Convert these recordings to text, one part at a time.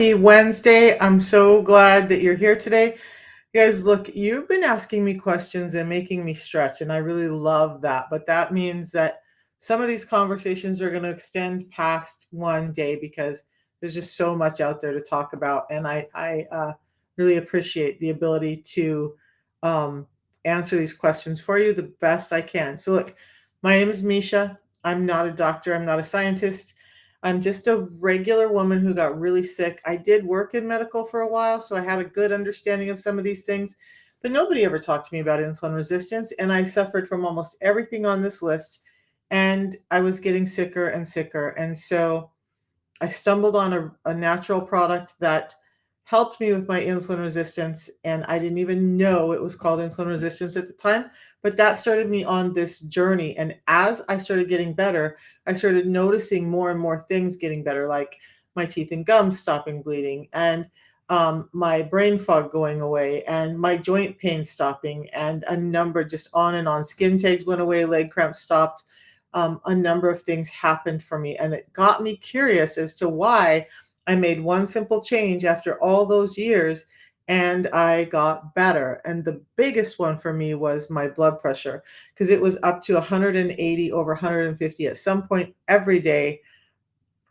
Happy Wednesday. I'm so glad that you're here today. You guys, look, you've been asking me questions and making me stretch, and I really love that. But that means that some of these conversations are going to extend past one day because there's just so much out there to talk about. And I really appreciate the ability to um, answer these questions for you the best I can. So, look, my name is Misha. I'm not a doctor, I'm not a scientist. I'm just a regular woman who got really sick. I did work in medical for a while, so I had a good understanding of some of these things, but nobody ever talked to me about insulin resistance. And I suffered from almost everything on this list, and I was getting sicker and sicker. And so I stumbled on a natural product that helped me with my insulin resistance, and I didn't even know it was called insulin resistance at the time. But that started me on this journey. And as I started getting better, I started noticing more and more things getting better, like my teeth and gums stopping bleeding, and my brain fog going away, and my joint pain stopping, and a number just on and on. Skin tags went away, leg cramps stopped. A number of things happened for me, and it got me curious as to why I made one simple change after all those years and I got better. And the biggest one for me was my blood pressure, because it was up to 180 over 150 at some point every day.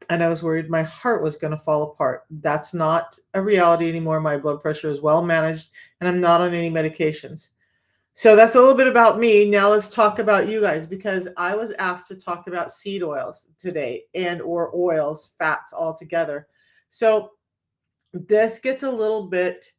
And I was worried my heart was going to fall apart. That's not a reality anymore. My blood pressure is well managed and I'm not on any medications. So that's a little bit about me. Now let's talk about you guys, because I was asked to talk about seed oils today, and or oils, fats altogether. So this gets a little bit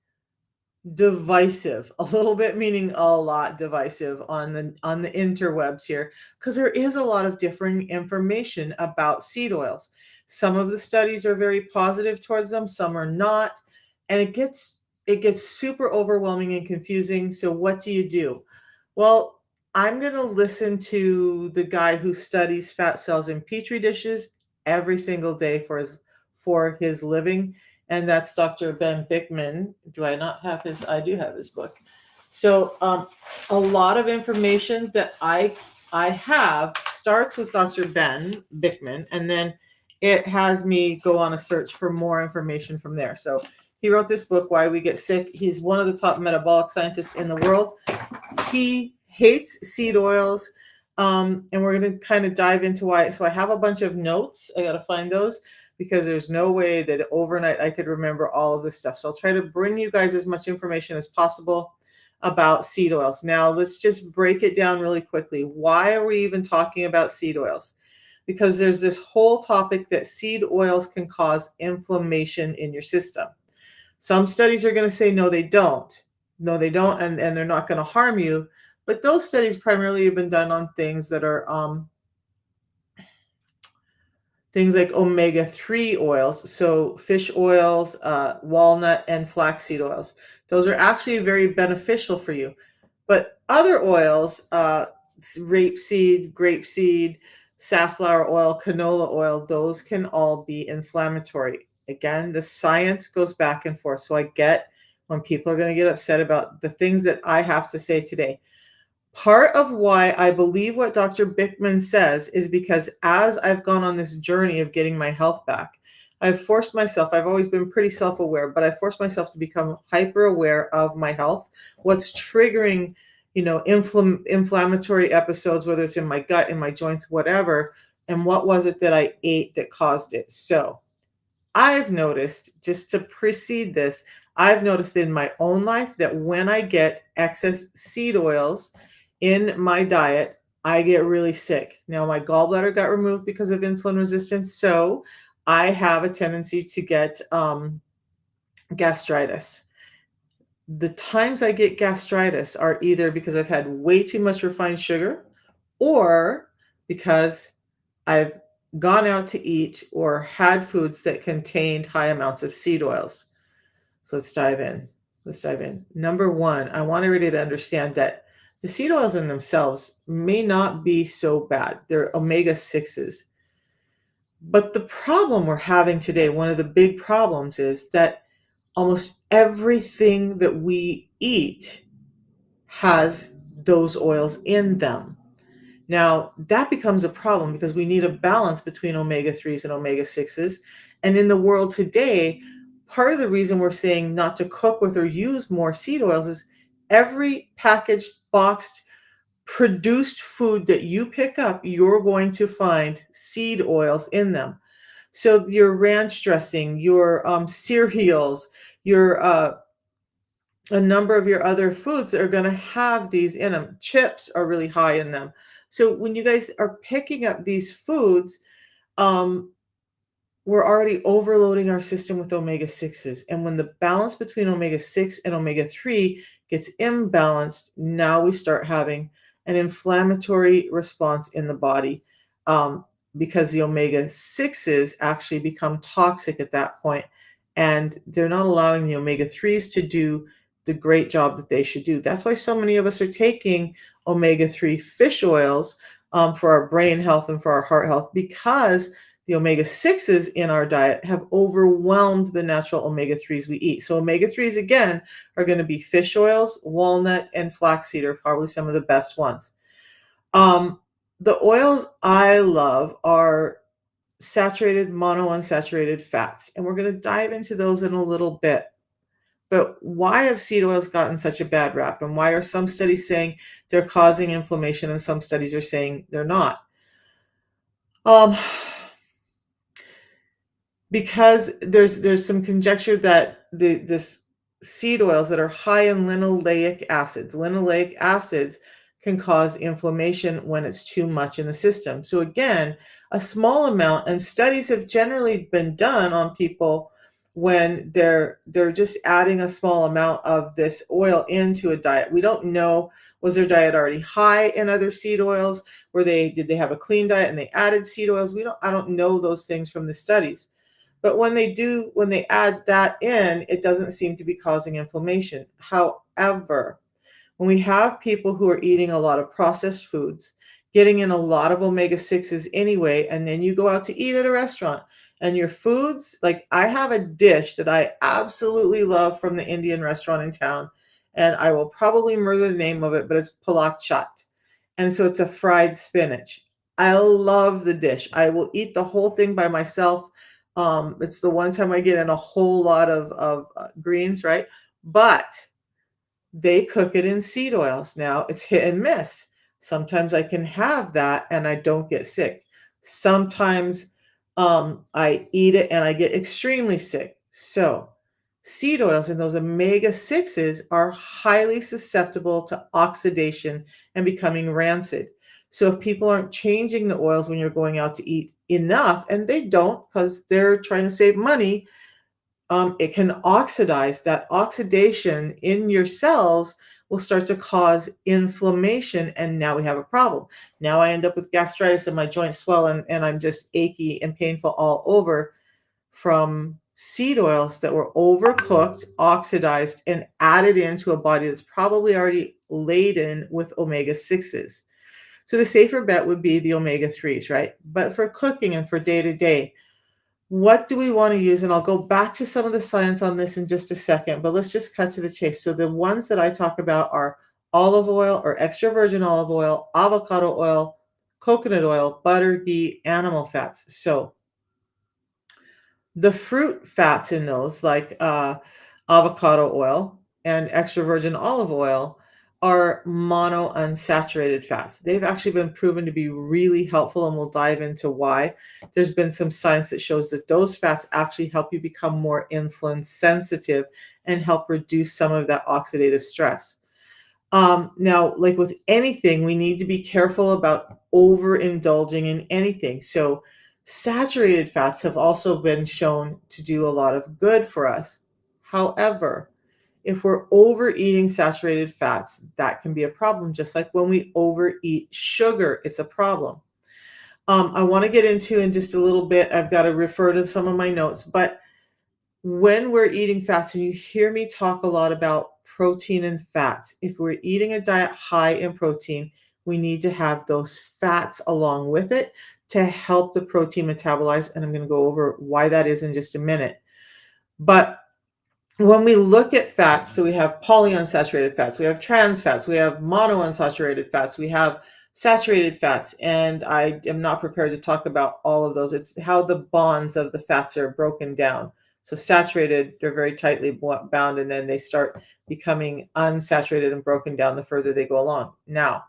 divisive, a little bit meaning a lot divisive on the interwebs here, because there is a lot of differing information about seed oils. Some of the studies are very positive towards them, some are not, and it gets super overwhelming and confusing. So what do you do? Well, I'm going to listen to the guy who studies fat cells in petri dishes every single day for his living, and that's Dr. Ben Bickman. Do I not have his? I do have his book. So a lot of information that I have starts with Dr. Ben Bickman, and then it has me go on a search for more information from there. So he wrote this book, Why We Get Sick. He's one of the top metabolic scientists in the world. He hates seed oils. And we're going to kind of dive into why. So I have a bunch of notes. I got to find those because there's no way that overnight I could remember all of this stuff. So I'll try to bring you guys as much information as possible about seed oils. Now, let's just break it down really quickly. Why are we even talking about seed oils? Because there's this whole topic that seed oils can cause inflammation in your system. Some studies are going to say, no, they don't. No, they don't, and they're not going to harm you. But those studies primarily have been done on things that are things like omega-3 oils, so fish oils, walnut, and flaxseed oils. Those are actually very beneficial for you. But other oils, rapeseed, grapeseed, safflower oil, canola oil, those can all be inflammatory. Again, the science goes back and forth. So I get when people are going to get upset about the things that I have to say today. Part of why I believe what Dr. Bickman says is because as I've gone on this journey of getting my health back, I've forced myself, I've always been pretty self-aware, but I forced myself to become hyper aware of my health, what's triggering, inflammatory episodes, whether it's in my gut, in my joints, whatever, and what was it that I ate that caused it. So I've noticed, just to precede this, I've noticed in my own life that when I get excess seed oils in my diet, I get really sick. Now, my gallbladder got removed because of insulin resistance, so I have a tendency to get gastritis. The times I get gastritis are either because I've had way too much refined sugar or because I've gone out to eat or had foods that contained high amounts of seed oils. So let's dive in. Let's dive in. Number one, I want everybody to understand that the seed oils in themselves may not be so bad. They're omega 6s. But the problem we're having today, one of the big problems, is that almost everything that we eat has those oils in them. Now, that becomes a problem because we need a balance between omega 3s and omega 6s. And in the world today, part of the reason we're saying not to cook with or use more seed oils is every packaged, boxed, produced food that you pick up, you're going to find seed oils in them. So your ranch dressing, your cereals, your a number of your other foods are going to have these in them. Chips are really high in them. So when you guys are picking up these foods, um, we're already overloading our system with omega 6s. And when the balance between omega 6 and omega 3 gets imbalanced, now we start having an inflammatory response in the body, um, because the omega 6s actually become toxic at that point, and they're not allowing the omega 3s to do the great job that they should do. That's why so many of us are taking omega 3 fish oils, for our brain health and for our heart health, because the omega 6s in our diet have overwhelmed the natural omega 3s we eat. So, omega 3s again are going to be fish oils, walnut, and flaxseed are probably some of the best ones. Um, the oils I love are saturated, monounsaturated fats, and we're going to dive into those in a little bit. But why have seed oils gotten such a bad rap? And why are some studies saying they're causing inflammation and some studies are saying they're not? Um, because there's some conjecture that this seed oils that are high in linoleic acids can cause inflammation when it's too much in the system. So again, a small amount, and studies have generally been done on people when they're just adding a small amount of this oil into a diet. We don't know, was their diet already high in other seed oils? Did they have a clean diet and they added seed oils? I don't know those things from the studies. But when they add that in, it doesn't seem to be causing inflammation. However, when we have people who are eating a lot of processed foods, getting in a lot of omega 6s anyway, and then you go out to eat at a restaurant and your foods, like I have a dish that I absolutely love from the Indian restaurant in town, and I will probably murder the name of it, but it's palak chat. And so it's a fried spinach. I love the dish. I will eat the whole thing by myself. It's the one time I get in a whole lot of greens, right? But they cook it in seed oils. Now it's hit and miss. Sometimes I can have that and I don't get sick. Sometimes I eat it and I get extremely sick. So seed oils and those omega 6s are highly susceptible to oxidation and becoming rancid. So if people aren't changing the oils when you're going out to eat enough, and they don't because they're trying to save money, it can oxidize. That oxidation in your cells will start to cause inflammation, and now we have a problem. Now I end up with gastritis and my joints swell, and I'm just achy and painful all over from seed oils that were overcooked, oxidized, and added into a body that's probably already laden with omega 6s. So the safer bet would be the omega 3s, right? But for cooking and for day to day, what do we want to use? And I'll go back to some of the science on this in just a second, but let's just cut to the chase. So the ones that I talk about are olive oil or extra virgin olive oil, avocado oil, coconut oil, butter, ghee, animal fats. So the fruit fats in those, like avocado oil and extra virgin olive oil, are monounsaturated fats. They've actually been proven to be really helpful, and we'll dive into why. There's been some science that shows that those fats actually help you become more insulin sensitive and help reduce some of that oxidative stress. Now, like with anything, we need to be careful about overindulging in anything. So, saturated fats have also been shown to do a lot of good for us. However, if we're overeating saturated fats, that can be a problem. Just like when we overeat sugar, it's a problem. I want to get into in just a little bit. I've got to refer to some of my notes, but when we're eating fats, and you hear me talk a lot about protein and fats, if we're eating a diet high in protein, we need to have those fats along with it to help the protein metabolize. And I'm going to go over why that is in just a minute. But when we look at fats, so we have polyunsaturated fats, we have trans fats, we have monounsaturated fats, we have saturated fats, and I am not prepared to talk about all of those. It's how the bonds of the fats are broken down. So saturated, they're very tightly bound, and then they start becoming unsaturated and broken down the further they go along. Now,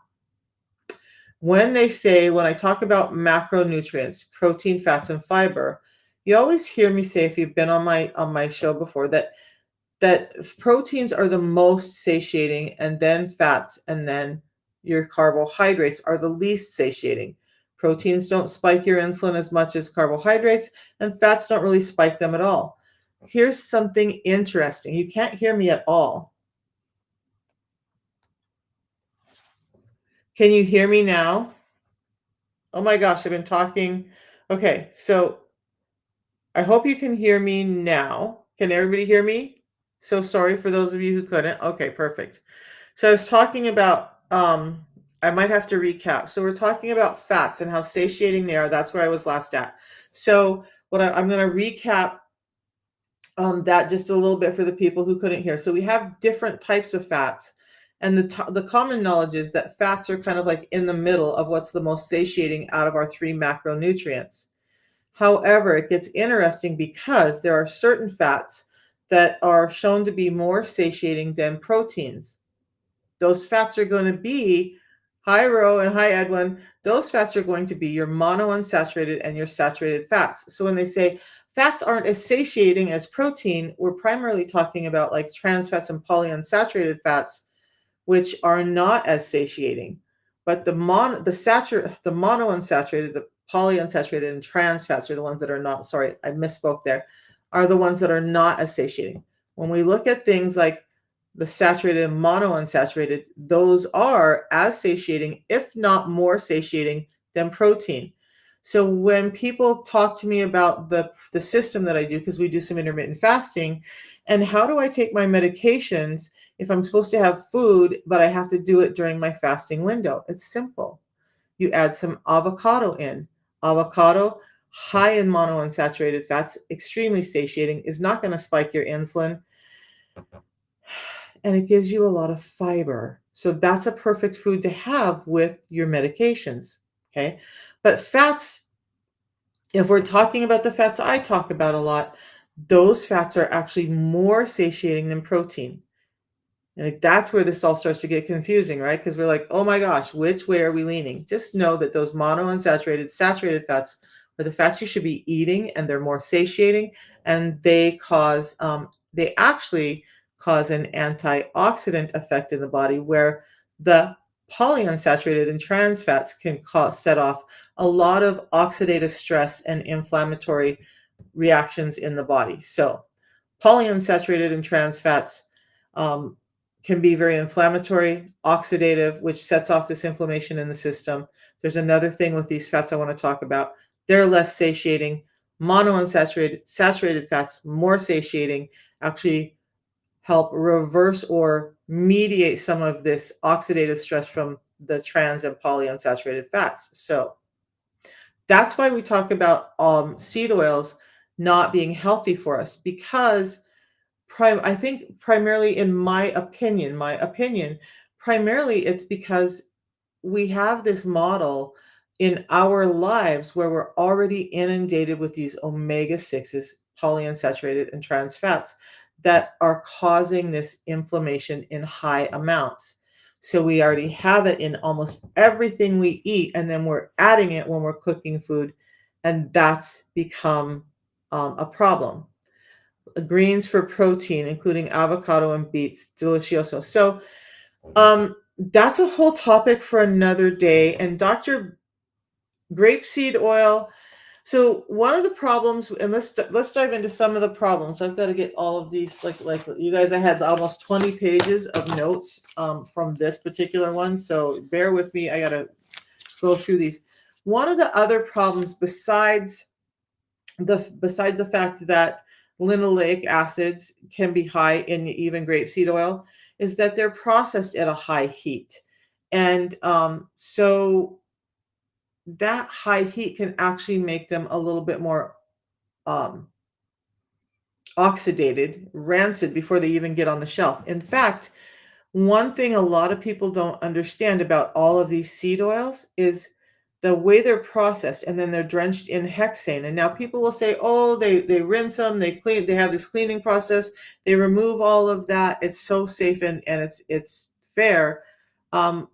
when I talk about macronutrients, protein, fats, and fiber, you always hear me say, if you've been on my show before, that proteins are the most satiating, and then fats, and then your carbohydrates are the least satiating. Proteins don't spike your insulin as much as carbohydrates, and fats don't really spike them at all. Here's something interesting. You can't hear me at all. Can you hear me now? Oh my gosh, I've been talking. Okay, so I hope you can hear me now. Can everybody hear me? So sorry for those of you who couldn't. Okay, perfect. So I was talking about, I might have to recap. So we're talking about fats and how satiating they are. That's where I was last at. So I'm going to recap that just a little bit for the people who couldn't hear. So we have different types of fats, and the common knowledge is that fats are kind of like in the middle of what's the most satiating out of our three macronutrients. However, it gets interesting because there are certain fats that are shown to be more satiating than proteins. Those fats are going to be, hi Ro and hi Edwin, those fats are going to be your monounsaturated and your saturated fats. So when they say fats aren't as satiating as protein, we're primarily talking about like trans fats and polyunsaturated fats, which are not as satiating. But the monounsaturated, the polyunsaturated, and trans fats are the ones that are not, sorry, I misspoke there, are the ones that are not as satiating. When we look at things like the saturated and monounsaturated, those are as satiating, if not more satiating than protein. So when people talk to me about the system that I do, because we do some intermittent fasting, and how do I take my medications if I'm supposed to have food, but I have to do it during my fasting window? It's simple. You add some avocado in. Avocado, high in monounsaturated fats, extremely satiating, is not going to spike your insulin, and it gives you a lot of fiber. So that's a perfect food to have with your medications. Okay. But fats, if we're talking about the fats I talk about a lot, those fats are actually more satiating than protein. And like, that's where this all starts to get confusing, right? Because we're like, oh my gosh, which way are we leaning? Just know that those monounsaturated, saturated fats are the fats you should be eating, and they're more satiating, and they actually cause an antioxidant effect in the body, where the polyunsaturated and trans fats can set off a lot of oxidative stress and inflammatory reactions in the body. So polyunsaturated and trans fats um, can be very inflammatory, oxidative, which sets off this inflammation in the system. There's another thing with these fats I want to talk about. They're less satiating. Monounsaturated, saturated fats, more satiating, actually help reverse or mediate some of this oxidative stress from the trans and polyunsaturated fats. So that's why we talk about seed oils not being healthy for us, because I think primarily, in my opinion, primarily it's because we have this model in our lives where we're already inundated with these omega 6s, polyunsaturated and trans fats, that are causing this inflammation in high amounts. So we already have it in almost everything we eat, and then we're adding it when we're cooking food, and that's become a problem. Greens for protein, including avocado and beets, delicioso. So that's a whole topic for another day. And Dr. Grapeseed oil. So one of the problems, and let's dive into some of the problems. I've got to get all of these, like you guys. I had almost 20 pages of notes from this particular one, so bear with me. I got to go through these. One of the other problems, besides the fact that linoleic acids can be high in even grapeseed oil, is that they're processed at a high heat, and so that high heat can actually make them a little bit more um, oxidated, rancid, before they even get on the shelf. In fact, one thing a lot of people don't understand about all of these seed oils is the way they're processed, and then they're drenched in hexane. And now people will say, oh, they rinse them, they clean, they have this cleaning process, they remove all of that. It's so safe, and it's fair. Um,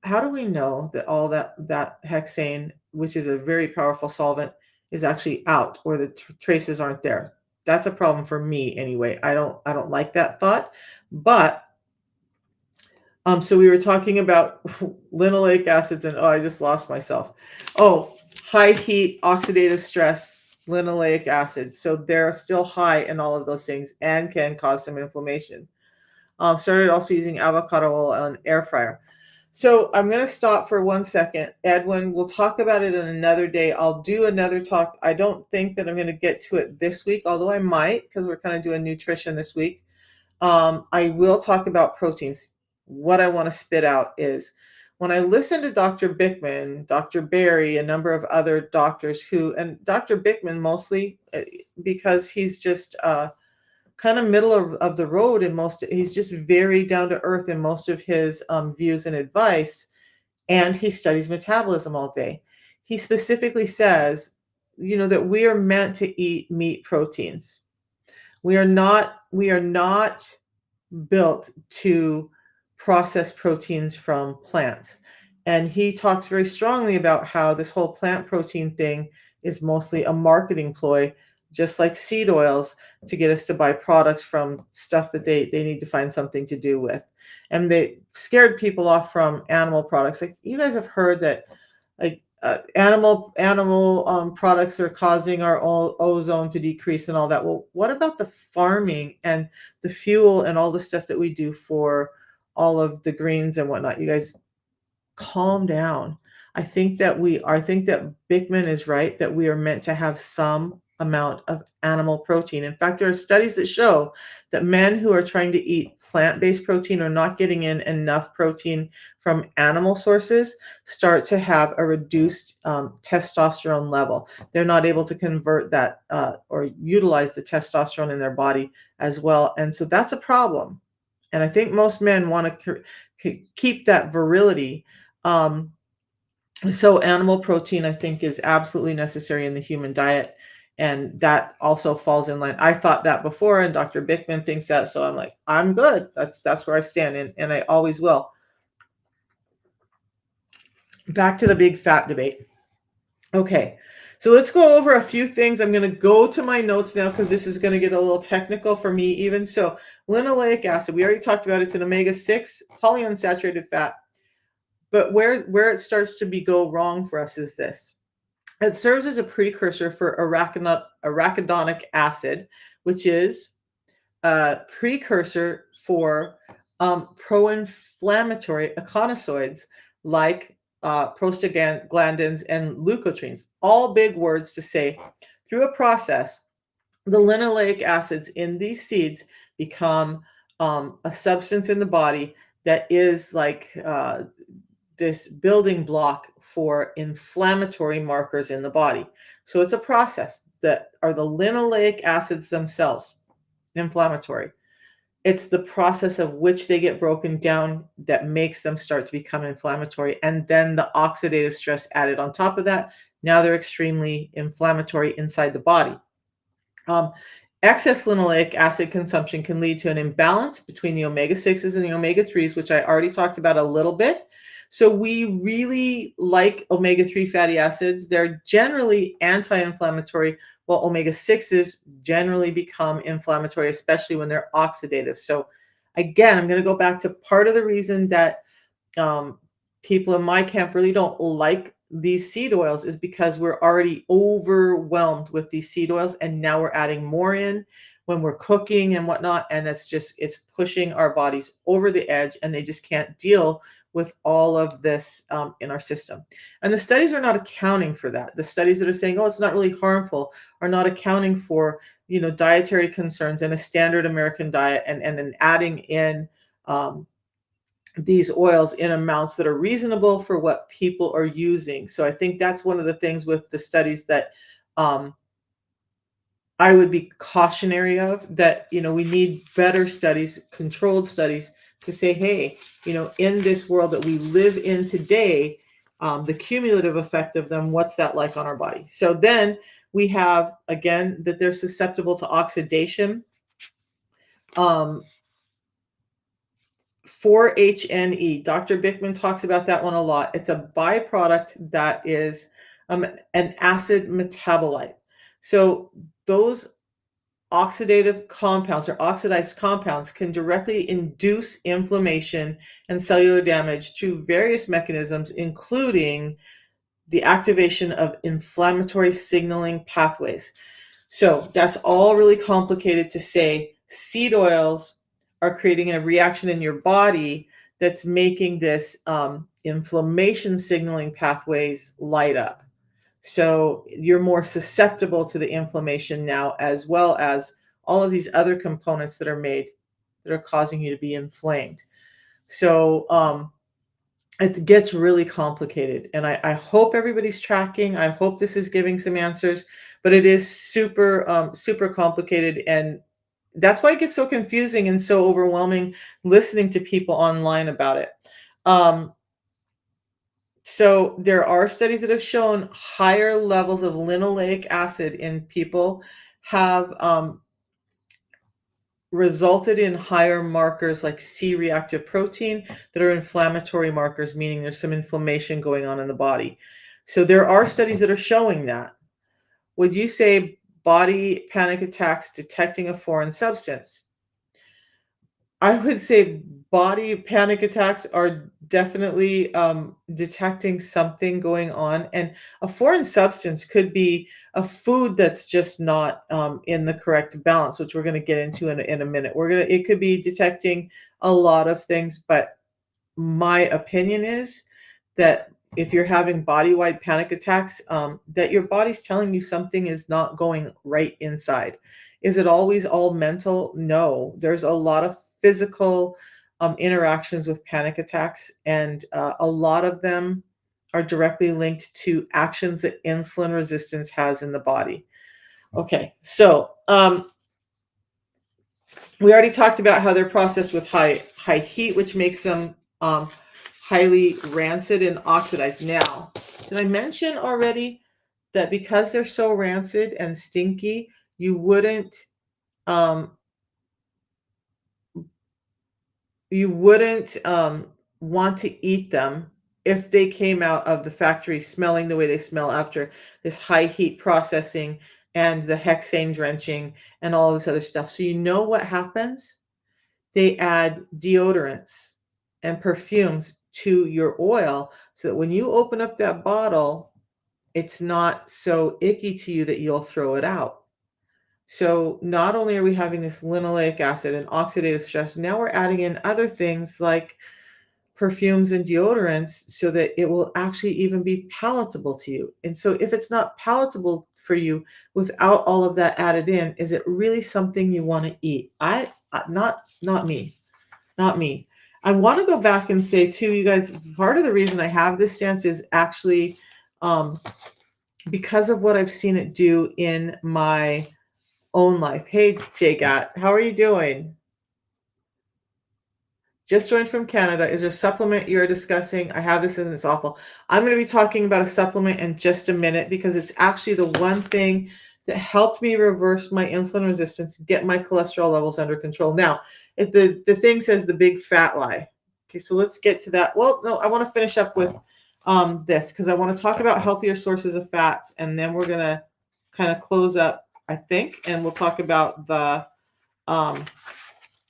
how do we know that all that hexane, which is a very powerful solvent, is actually out, or the traces aren't there? That's a problem for me anyway. I don't like that thought. But so we were talking about linoleic acids, and oh, I just lost myself. Oh, high heat, oxidative stress, linoleic acid. So they're still high in all of those things and can cause some inflammation. Started also using avocado oil on air fryer. So I'm going to stop for 1 second. Edwin, we'll talk about it in another day. I'll do another talk. I don't think that I'm going to get to it this week, although I might, because we're kind of doing nutrition this week. I will talk about proteins. What I want to spit out is, when I listen to Dr. Bickman, Dr. Berry, a number of other doctors and Dr. Bickman mostly, because he's just kind of middle of the road in he's just very down to earth in most of his views and advice, and he studies metabolism all day. He specifically says, that we are meant to eat meat proteins. We are not built to process proteins from plants. And he talks very strongly about how this whole plant protein thing is mostly a marketing ploy, just like seed oils, to get us to buy products from stuff that they need to find something to do with. And they scared people off from animal products. Like, you guys have heard that, like, animal products are causing our ozone to decrease and all that. Well, what about the farming and the fuel and all the stuff that we do for all of the greens and whatnot? You guys, calm down. I think that Bickman is right, that we are meant to have some amount of animal protein. In fact, there are studies that show that men who are trying to eat plant-based protein or not getting in enough protein from animal sources start to have a reduced testosterone level. They're not able to convert that or utilize the testosterone in their body as well. And so that's a problem. And I think most men want to keep that virility. So animal protein, I think, is absolutely necessary in the human diet. And that also falls in line. I thought that before, and Dr. Bickman thinks that. So I'm like, I'm good. That's where I stand, and I always will. Back to the big fat debate. Okay, so let's go over a few things. I'm going to go to my notes now, because this is going to get a little technical for me even. So linoleic acid, we already talked about. It's an omega-6 polyunsaturated fat. But where it starts to go wrong for us is this. It serves as a precursor for arachidonic acid, which is a precursor for pro-inflammatory eicosanoids like prostaglandins and leukotrienes. All big words to say. Through a process, the linoleic acids in these seeds become a substance in the body that is like this building block for inflammatory markers in the body. So it's a process that are the linoleic acids themselves inflammatory. It's the process of which they get broken down that makes them start to become inflammatory. And then the oxidative stress added on top of that. Now they're extremely inflammatory inside the body. Excess linoleic acid consumption can lead to an imbalance between the omega-6s and the omega-3s, which I already talked about a little bit. So we really like omega-3 fatty acids. They're generally anti-inflammatory, while omega-6s generally become inflammatory, especially when they're oxidative. So again, I'm going to go back to part of the reason that people in my camp really don't like these seed oils is because we're already overwhelmed with these seed oils, and now we're adding more in when we're cooking and whatnot, and it's pushing our bodies over the edge, and they just can't deal with all of this in our system. And the studies are not accounting for that. The studies that are saying, oh, it's not really harmful, are not accounting for dietary concerns and a standard American diet, and then adding in these oils in amounts that are reasonable for what people are using. So I think that's one of the things with the studies that I would be cautionary of, that, we need better studies, controlled studies, to say, hey, in this world that we live in today, the cumulative effect of them, what's that like on our body? So then we have, again, that they're susceptible to oxidation. 4-HNE. Dr. Bickman talks about that one a lot. It's a byproduct that is an acid metabolite. So those oxidative compounds or oxidized compounds can directly induce inflammation and cellular damage through various mechanisms, including the activation of inflammatory signaling pathways. So that's all really complicated to say. Seed oils are creating a reaction in your body that's making this inflammation signaling pathways light up. So you're more susceptible to the inflammation now, as well as all of these other components that are made that are causing you to be inflamed. So it gets really complicated, and I hope everybody's tracking. I hope this is giving some answers, but it is super complicated, and that's why it gets so confusing and so overwhelming listening to people online about it. So there are studies that have shown higher levels of linoleic acid in people have resulted in higher markers like C-reactive protein that are inflammatory markers, meaning there's some inflammation going on in the body. So there are studies that are showing that. Would you say body panic attacks detecting a foreign substance? I would say body panic attacks are definitely detecting something going on, and a foreign substance could be a food that's just not in the correct balance, which we're going to get into in a minute. It could be detecting a lot of things, but my opinion is that if you're having body-wide panic attacks, that your body's telling you something is not going right inside. Is it always all mental? No. There's a lot of physical interactions with panic attacks, and a lot of them are directly linked to actions that insulin resistance has in the body. Okay, so we already talked about how they're processed with high heat, which makes them highly rancid and oxidized. Now, did I mention already that because they're so rancid and stinky, you um, wouldn't want to eat them if they came out of the factory smelling the way they smell after this high heat processing and the hexane drenching and all this other stuff. So you know what happens? They add deodorants and perfumes to your oil so that when you open up that bottle, it's not so icky to you that you'll throw it out. So not only are we having this linoleic acid and oxidative stress, now we're adding in other things like perfumes and deodorants so that it will actually even be palatable to you. And so if it's not palatable for you without all of that added in, is it really something you want to eat? Not me. Not me. I want to go back and say too, you guys, part of the reason I have this stance is actually um, because of what I've seen it do in my own life. Hey, JGAT, how are you doing? Just joined from Canada. Is there a supplement you're discussing? I have this and it's awful. I'm going to be talking about a supplement in just a minute because it's actually the one thing that helped me reverse my insulin resistance, get my cholesterol levels under control. Now, if the thing says the big fat lie. Okay, so let's get to that. Well, no, I want to finish up with this because I want to talk about healthier sources of fats, and then we're going to kind of close up, I think, and we'll talk about um,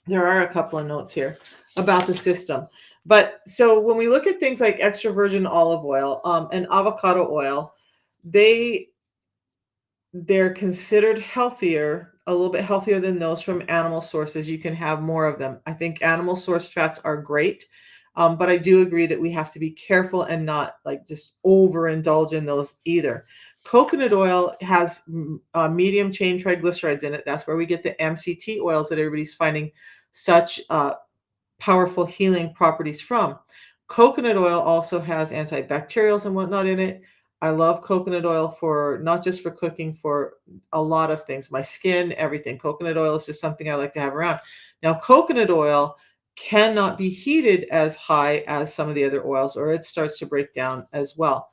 there are a couple of notes here about the system. But so when we look at things like extra virgin olive oil and avocado oil, they they're considered healthier, a little bit healthier than those from animal sources. You can have more of them. I think animal source fats are great, but I do agree that we have to be careful and not like just overindulge in those either. Coconut oil has medium chain triglycerides in it. That's where we get the MCT oils that everybody's finding such powerful healing properties from. Coconut oil also has antibacterials and whatnot in it. I love coconut oil for not just for cooking, for a lot of things, my skin, everything. Coconut oil is just something I like to have around. Now, coconut oil cannot be heated as high as some of the other oils, or it starts to break down as well.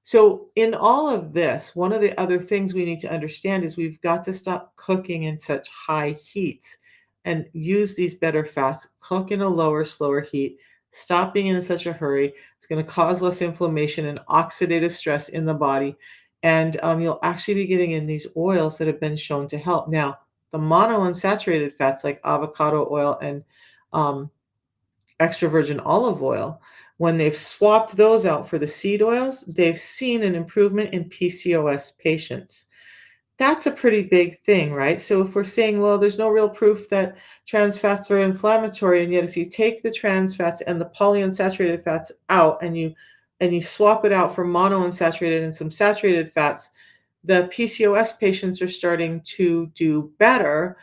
So, in all of this, one of the other things we need to understand is we've got to stop cooking in such high heats and use these better fats. Cook in a lower, slower heat. Stop being in such a hurry. It's going to cause less inflammation and oxidative stress in the body. And you'll actually be getting in these oils that have been shown to help. Now, the monounsaturated fats like avocado oil and um, extra virgin olive oil, when they've swapped those out for the seed oils, they've seen an improvement in PCOS patients. That's a pretty big thing, right? So if we're saying, well, there's no real proof that trans fats are inflammatory, and yet if you take the trans fats and the polyunsaturated fats out and you swap it out for monounsaturated and some saturated fats, the PCOS patients are starting to do better,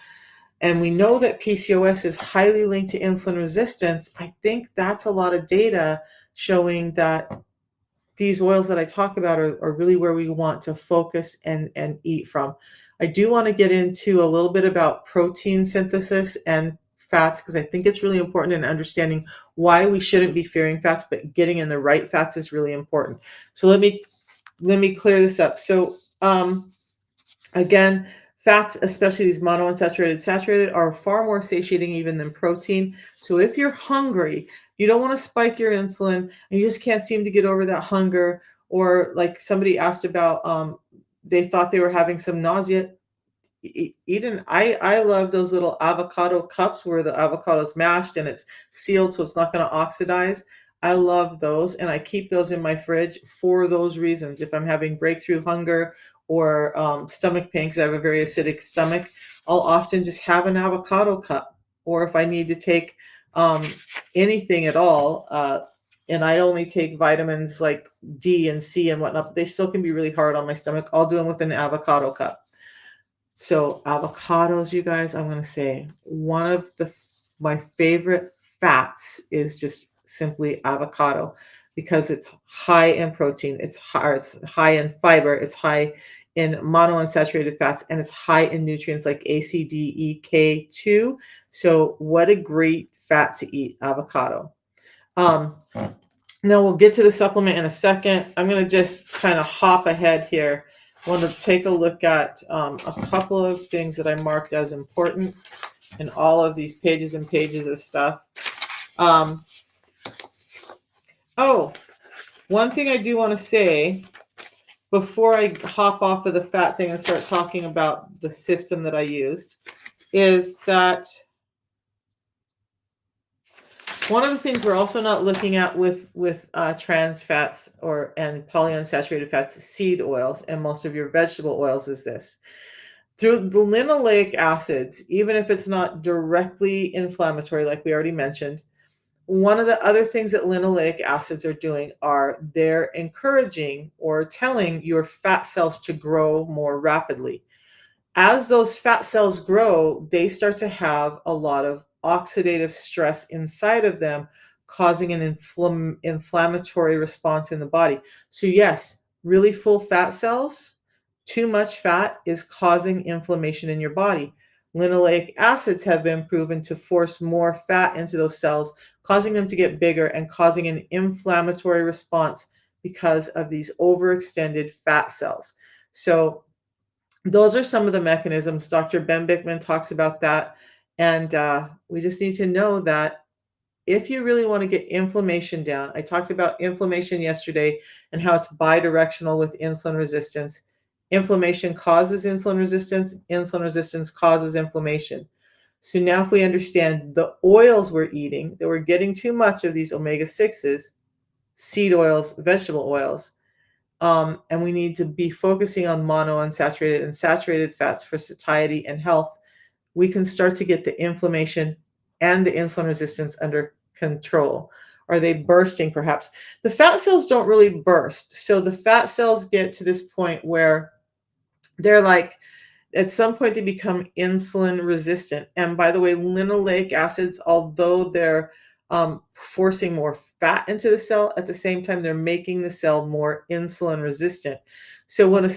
and we know that PCOS is highly linked to insulin resistance. I think that's a lot of data showing that these oils that I talk about are really where we want to focus and eat from. I do want to get into a little bit about protein synthesis and fats because I think it's really important in understanding why we shouldn't be fearing fats, but getting in the right fats is really important. So let me clear this up. So again, fats, especially these monounsaturated, saturated, are far more satiating even than protein. So if you're hungry, you don't want to spike your insulin, and you just can't seem to get over that hunger, or like somebody asked about, they thought they were having some nausea. Eden, I love those little avocado cups where the avocado is mashed and it's sealed so it's not going to oxidize. I love those, and I keep those in my fridge for those reasons. If I'm having breakthrough hunger or stomach pain because I have a very acidic stomach, I'll often just have an avocado cup. Or if I need to take um, anything at all, and I only take vitamins like D and C and whatnot, but they still can be really hard on my stomach, I'll do them with an avocado cup. So avocados, you guys, I'm gonna say one of my favorite fats is just simply avocado because it's high in protein, it's high in fiber, it's high in monounsaturated fats, and it's high in nutrients like A, C, D, E, K2. So what a great fat to eat, avocado. Um, Now we'll get to the supplement in a second. I'm going to just kind of hop ahead here. I want to take a look at a couple of things that I marked as important in all of these pages and pages of stuff. Um, oh, one thing I do want to say before I hop off of the fat thing and start talking about the system that I used is that one of the things we're also not looking at with trans fats and polyunsaturated fats, seed oils, and most of your vegetable oils is this. Through the linoleic acids, even if it's not directly inflammatory, like we already mentioned, one of the other things that linoleic acids are doing are they're encouraging or telling your fat cells to grow more rapidly. As those fat cells grow, they start to have a lot of oxidative stress inside of them, causing an inflammatory response in the body. So, yes, really full fat cells, too much fat is causing inflammation in your body. Linoleic acids have been proven to force more fat into those cells, causing them to get bigger and causing an inflammatory response because of these overextended fat cells. So, those are some of the mechanisms. Dr. Ben Bickman talks about that. And we just need to know that if you really want to get inflammation down, I talked about inflammation yesterday and how it's bidirectional with insulin resistance. Inflammation causes insulin resistance causes inflammation. So now if we understand the oils we're eating, that we're getting too much of these omega-6s, seed oils, vegetable oils, and we need to be focusing on monounsaturated and saturated fats for satiety and health, we can start to get the inflammation and the insulin resistance under control. Are they bursting perhaps? The fat cells don't really burst. So the fat cells get to this point where they're like, at some point they become insulin resistant. And by the way, linoleic acids, although they're forcing more fat into the cell, at the same time they're making the cell more insulin resistant. So when a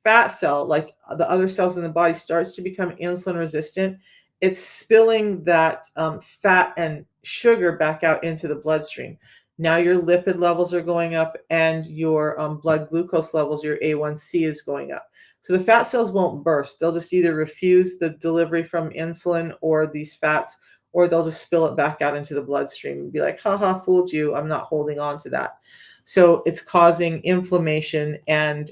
fat cell, like the other cells in the body, starts to become insulin resistant, it's spilling that fat and sugar back out into the bloodstream. Now your lipid levels are going up and your blood glucose levels, your A1C is going up. So the fat cells won't burst. They'll just either refuse the delivery from insulin or these fats, or they'll just spill it back out into the bloodstream and be like, haha, fooled you. I'm not holding on to that. So it's causing inflammation and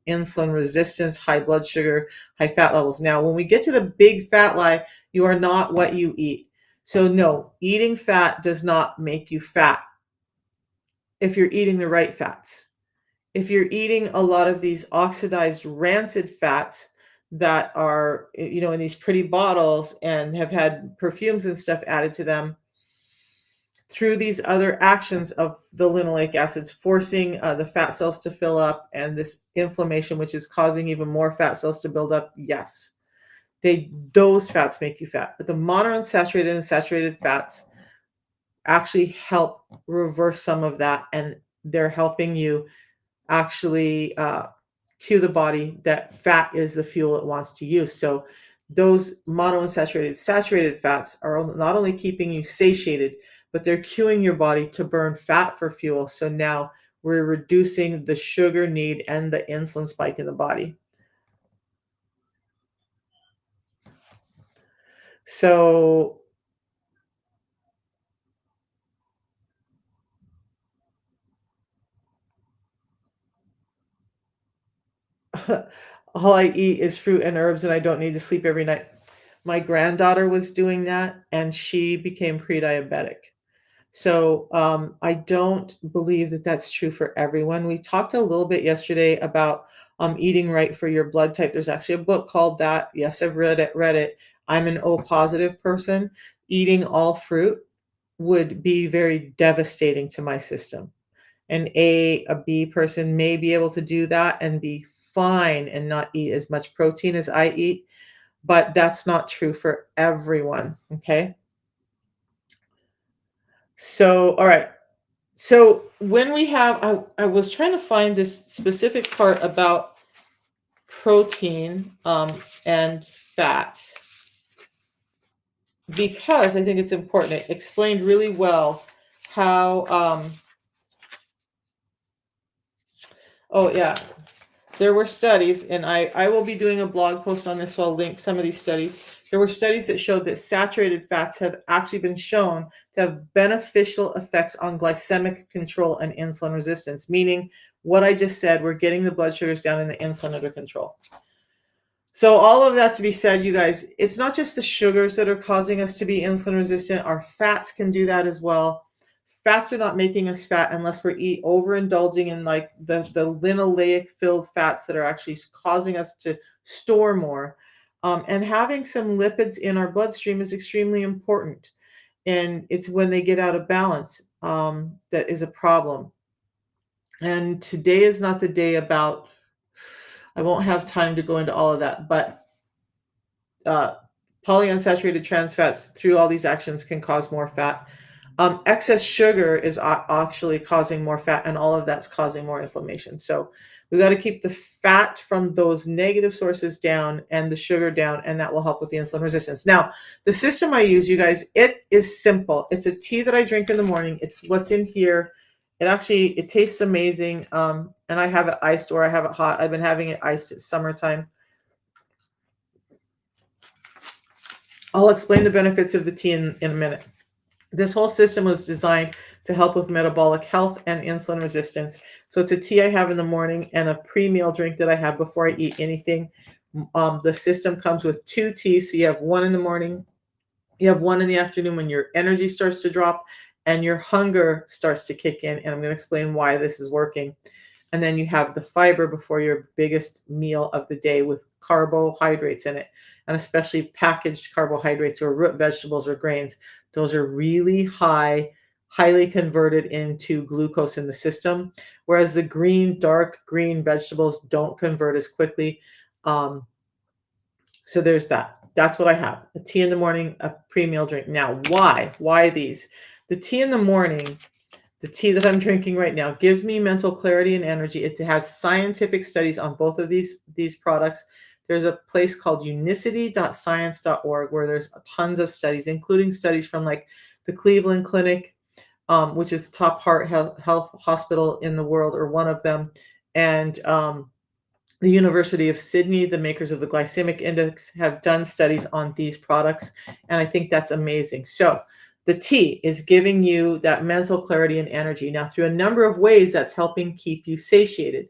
insulin resistance, high blood sugar, high fat levels. Now, when we get to the big fat lie, you are not what you eat. So no, eating fat does not make you fat if you're eating the right fats. If you're eating a lot of these oxidized rancid fats that are, in these pretty bottles and have had perfumes and stuff added to them, through these other actions of the linoleic acids, forcing the fat cells to fill up and this inflammation, which is causing even more fat cells to build up, yes, those fats make you fat. But the monounsaturated and saturated fats actually help reverse some of that, and they're helping you actually cue the body that fat is the fuel it wants to use. So those monounsaturated, saturated fats are not only keeping you satiated, but they're cueing your body to burn fat for fuel. So now we're reducing the sugar need and the insulin spike in the body. So all I eat is fruit and herbs, and I don't need to sleep every night. My granddaughter was doing that, and she became pre-diabetic. So I don't believe that that's true for everyone. We talked a little bit yesterday about eating right for your blood type. There's actually a book called that. Yes, I've read it. Read it. I'm an O positive person. Eating all fruit would be very devastating to my system. An a B person may be able to do that and be fine and not eat as much protein as I eat, but that's not true for everyone. Okay. So, all right. So when we have, I was trying to find this specific part about protein and fats because I think it's important. It explained really well how, oh yeah, there were studies, and I will be doing a blog post on this, so I'll link some of these studies. There were studies that showed that saturated fats have actually been shown to have beneficial effects on glycemic control and insulin resistance, meaning what I just said, we're getting the blood sugars down and the insulin under control. So all of that to be said, you guys, it's not just the sugars that are causing us to be insulin resistant. Our fats can do that as well. Fats are not making us fat unless we're overindulging in like the linoleic filled fats that are actually causing us to store more. And having some lipids in our bloodstream is extremely important. And it's when they get out of balance that is a problem. And today is not the day about, I won't have time to go into all of that, but uh, polyunsaturated trans fats through all these actions can cause more fat. Excess sugar is actually causing more fat, and all of that's causing more inflammation. So we got to keep the fat from those negative sources down and the sugar down, and that will help with the insulin resistance. Now, the system I use, you guys, it is simple. It's a tea that I drink in the morning. It's what's in here. It tastes amazing, and I have it iced or I have it hot. I've been having it iced. It's summertime. I'll explain the benefits of the tea in a minute. This whole system was designed to help with metabolic health and insulin resistance. So it's a tea I have in the morning and a pre-meal drink that I have before I eat anything. The system comes with 2 teas. So you have one in the morning, you have one in the afternoon when your energy starts to drop and your hunger starts to kick in. And I'm going to explain why this is working. And then you have the fiber before your biggest meal of the day with carbohydrates in it, and especially packaged carbohydrates or root vegetables or grains. Those are really highly converted into glucose in the system, whereas the dark green vegetables don't convert as quickly. So there's that. That's what I have. A tea in the morning, a pre-meal drink. Now, why? Why these? The tea in the morning, the tea that I'm drinking right now, gives me mental clarity and energy. It has scientific studies on both of these products There's a place called unicity.science.org where there's tons of studies, including studies from like the Cleveland Clinic, which is the top heart health hospital in the world, or one of them, and the University of Sydney, the makers of the glycemic index, have done studies on these products, and I think that's amazing. So, the tea is giving you that mental clarity and energy. Now, through a number of ways, that's helping keep you satiated.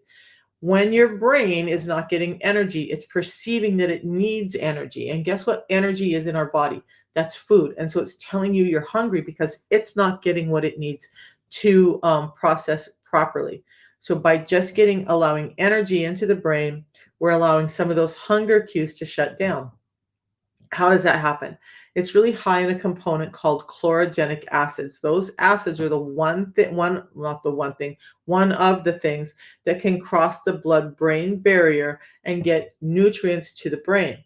When your brain is not getting energy, it's perceiving that it needs energy. And guess what energy is in our body? That's food. And so it's telling you you're hungry because it's not getting what it needs to process properly. So by just allowing energy into the brain, we're allowing some of those hunger cues to shut down. How does that happen? It's really high in a component called chlorogenic acids. Those acids are the one thing, one, not the one thing, one of the things that can cross the blood brain barrier and get nutrients to the brain.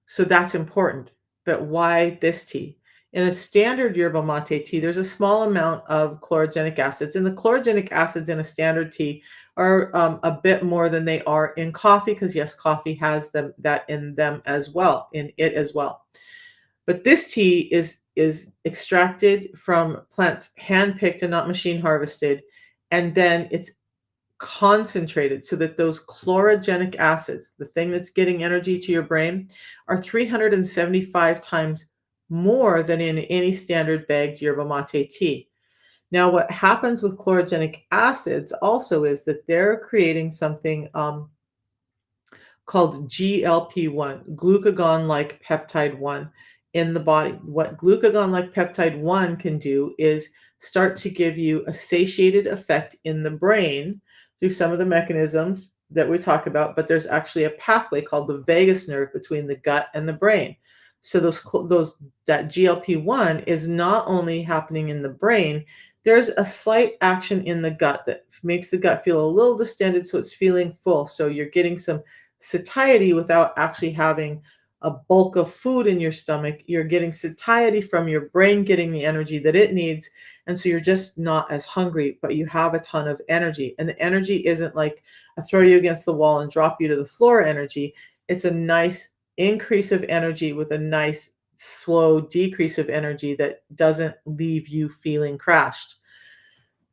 So that's important. But why this tea? In a standard yerba mate tea, there's a small amount of chlorogenic acids, and the chlorogenic acids in a standard tea are a bit more than they are in coffee, because yes, coffee has that in them as well, in it as well. But this tea is extracted from plants handpicked and not machine harvested, and then it's concentrated so that those chlorogenic acids, the thing that's getting energy to your brain, are 375 times more than in any standard bagged yerba mate tea. Now, what happens with chlorogenic acids also is that they're creating something called GLP-1, glucagon-like peptide 1 in the body. What glucagon-like peptide 1 can do is start to give you a satiated effect in the brain through some of the mechanisms that we talk about, but there's actually a pathway called the vagus nerve between the gut and the brain. So that GLP-1 is not only happening in the brain, there's a slight action in the gut that makes the gut feel a little distended, so it's feeling full. So you're getting some satiety without actually having a bulk of food in your stomach. You're getting satiety from your brain getting the energy that it needs. And so you're just not as hungry, but you have a ton of energy. And the energy isn't like a throw you against the wall and drop you to the floor energy. It's a nice increase of energy with a nice slow decrease of energy that doesn't leave you feeling crashed.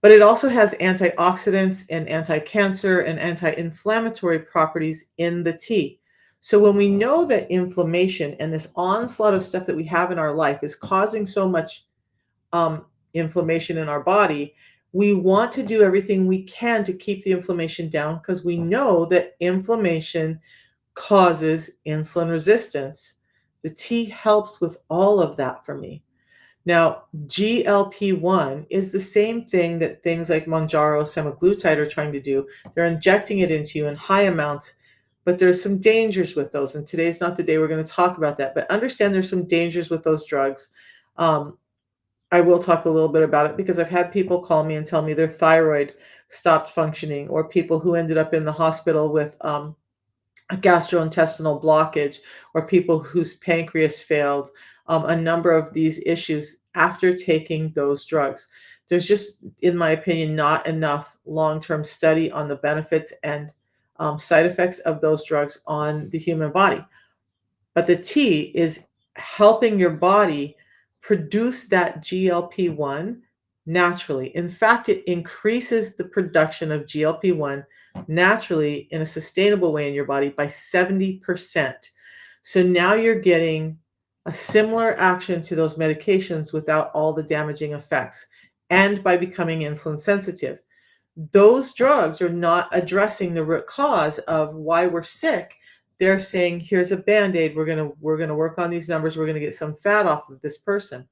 But it also has antioxidants and anti-cancer and anti-inflammatory properties in the tea. So when we know that inflammation and this onslaught of stuff that we have in our life is causing so much inflammation in our body, we want to do everything we can to keep the inflammation down, because we know that inflammation causes insulin resistance. The tea helps with all of that for me. Now, GLP-1 is the same thing that things like Mounjaro semaglutide are trying to do. They're injecting it into you in high amounts, but there's some dangers with those. And today's not the day we're going to talk about that, but understand there's some dangers with those drugs. I will talk a little bit about it because I've had people call me and tell me their thyroid stopped functioning, or people who ended up in the hospital with a gastrointestinal blockage, or people whose pancreas failed, a number of these issues after taking those drugs. There's just, in my opinion, not enough long-term study on the benefits and side effects of those drugs on the human body. But the tea is helping your body produce that GLP-1 naturally. In fact, it increases the production of GLP-1 naturally in a sustainable way in your body by 70%. So now you're getting a similar action to those medications without all the damaging effects, and by becoming insulin sensitive. Those drugs are not addressing the root cause of why we're sick. They're saying, here's a band-aid. We're gonna work on these numbers. We're gonna get some fat off of this person.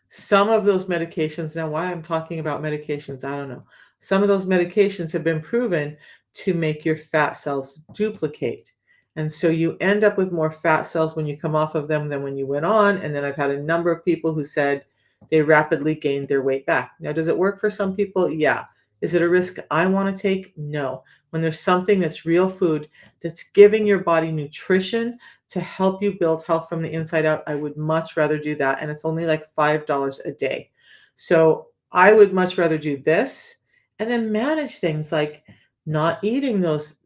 Some of those medications, now why I'm talking about medications, I don't know. Some of those medications have been proven to make your fat cells duplicate. And so you end up with more fat cells when you come off of them than when you went on. And then I've had a number of people who said they rapidly gained their weight back. Now, does it work for some people? Yeah. Is it a risk I want to take? No. When there's something that's real food that's giving your body nutrition to help you build health from the inside out, I would much rather do that. And it's only like $5 a day. So I would much rather do this and then manage things like not eating those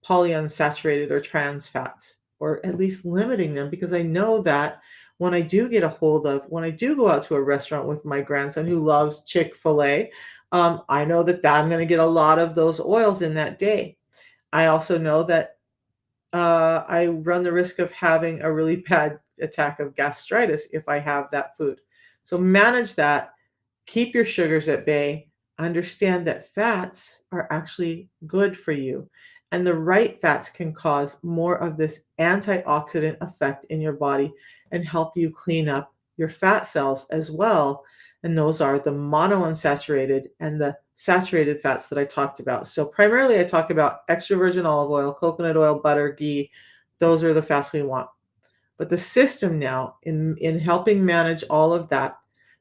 polyunsaturated or trans fats, or at least limiting them, because I know that when I do get a hold of, when I do go out to a restaurant with my grandson who loves Chick-fil-A, I know that I'm going to get a lot of those oils in that day. I also know that I run the risk of having a really bad attack of gastritis if I have that food. So manage that. Keep your sugars at bay. Understand that fats are actually good for you. And the right fats can cause more of this antioxidant effect in your body and help you clean up your fat cells as well. And those are the monounsaturated and the saturated fats that I talked about. So primarily I talk about extra virgin olive oil, coconut oil, butter, ghee. Those are the fats we want. But the system now, in helping manage all of that,